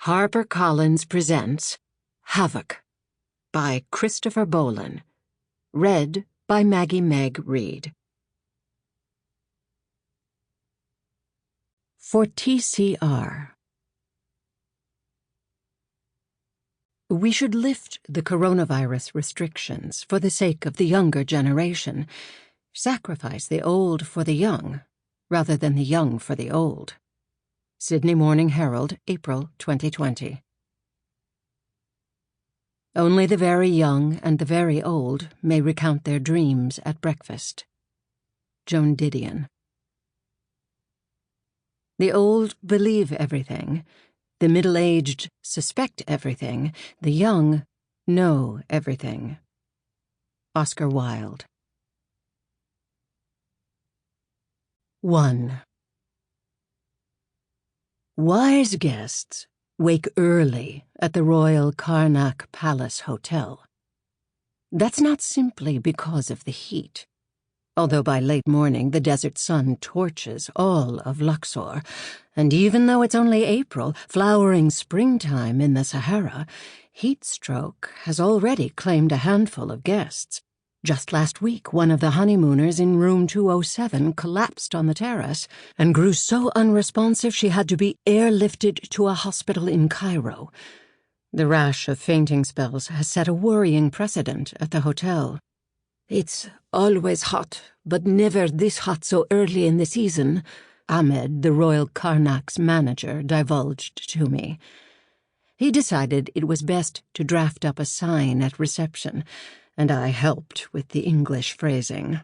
HarperCollins presents HAVOC by Christopher Bollen. Read by Maggie-Med Reed. For TCR. We should lift the coronavirus restrictions for the sake of the younger generation, sacrifice the old for the young, rather than the young for the old. Sydney Morning Herald, April 2020. Only the very young and the very old may recount their dreams at breakfast. Joan Didion. The old believe everything, the middle-aged suspect everything, the young know everything. Oscar Wilde. 1. Wise guests wake early at the Royal Karnak Palace Hotel. That's not simply because of the heat, although by late morning the desert sun torches all of Luxor, and even though it's only April, flowering springtime in the Sahara, heat stroke has already claimed a handful of guests. Just last week, one of the honeymooners in room 207 collapsed on the terrace and grew so unresponsive she had to be airlifted to a hospital in Cairo. The rash of fainting spells has set a worrying precedent at the hotel. "It's always hot, but never this hot so early in the season," Ahmed, the Royal Karnak's manager, divulged to me. He decided it was best to draft up a sign at reception, and I helped with the English phrasing.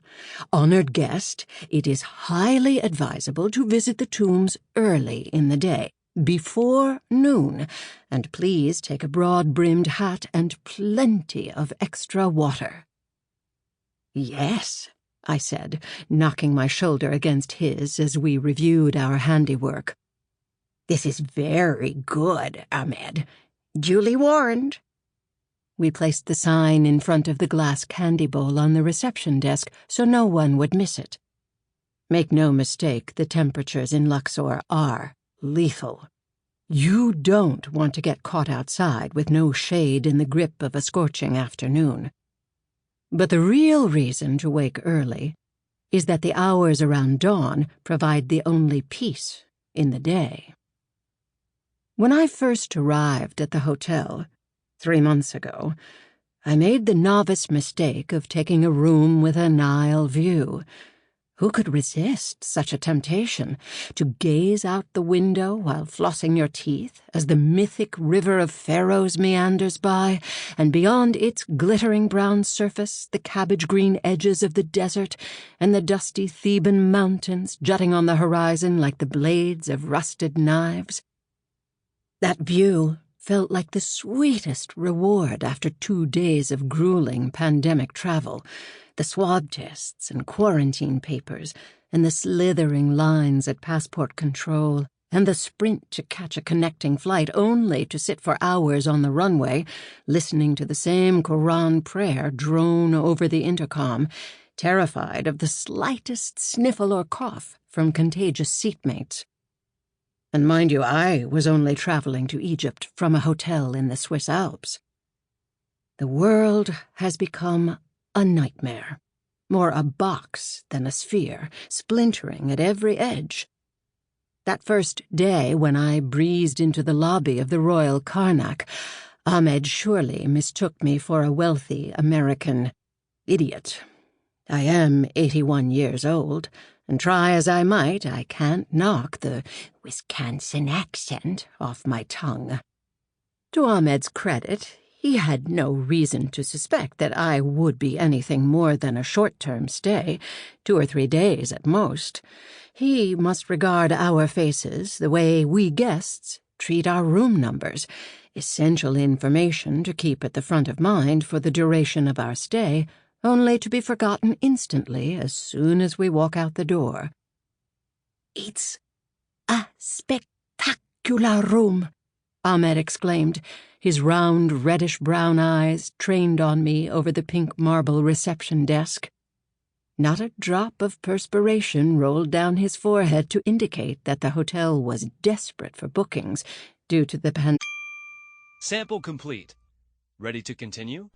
"Honored guest, it is highly advisable to visit the tombs early in the day, before noon, and please take a broad-brimmed hat and plenty of extra water." "Yes," I said, knocking my shoulder against his as we reviewed our handiwork. "This is very good, Ahmed. Duly warned." We placed the sign in front of the glass candy bowl on the reception desk so no one would miss it. Make no mistake, the temperatures in Luxor are lethal. You don't want to get caught outside with no shade in the grip of a scorching afternoon. But the real reason to wake early is that the hours around dawn provide the only peace in the day. When I first arrived at the hotel 3 months ago, I made the novice mistake of taking a room with a Nile view. Who could resist such a temptation, to gaze out the window while flossing your teeth as the mythic river of Pharaohs meanders by, and beyond its glittering brown surface the cabbage-green edges of the desert and the dusty Theban mountains jutting on the horizon like the blades of rusted knives? That view felt like the sweetest reward after 2 days of grueling pandemic travel, the swab tests and quarantine papers, and the slithering lines at passport control, and the sprint to catch a connecting flight only to sit for hours on the runway, listening to the same Quran prayer drone over the intercom, terrified of the slightest sniffle or cough from contagious seatmates. And mind you, I was only traveling to Egypt from a hotel in the Swiss Alps. The world has become a nightmare, more a box than a sphere, splintering at every edge. That first day when I breezed into the lobby of the Royal Karnak, Ahmed surely mistook me for a wealthy American idiot. I am 81 years old, and try as I might, I can't knock the Wisconsin accent off my tongue. To Ahmed's credit, he had no reason to suspect that I would be anything more than a short-term stay, 2 or 3 days at most. He must regard our faces the way we guests treat our room numbers, essential information to keep at the front of mind for the duration of our stay, only to be forgotten instantly as soon as we walk out the door. "It's a spectacular room," Ahmed exclaimed, his round reddish-brown eyes trained on me over the pink marble reception desk. Not a drop of perspiration rolled down his forehead to indicate that the hotel was desperate for bookings due to the pandemic. Sample complete. Ready to continue?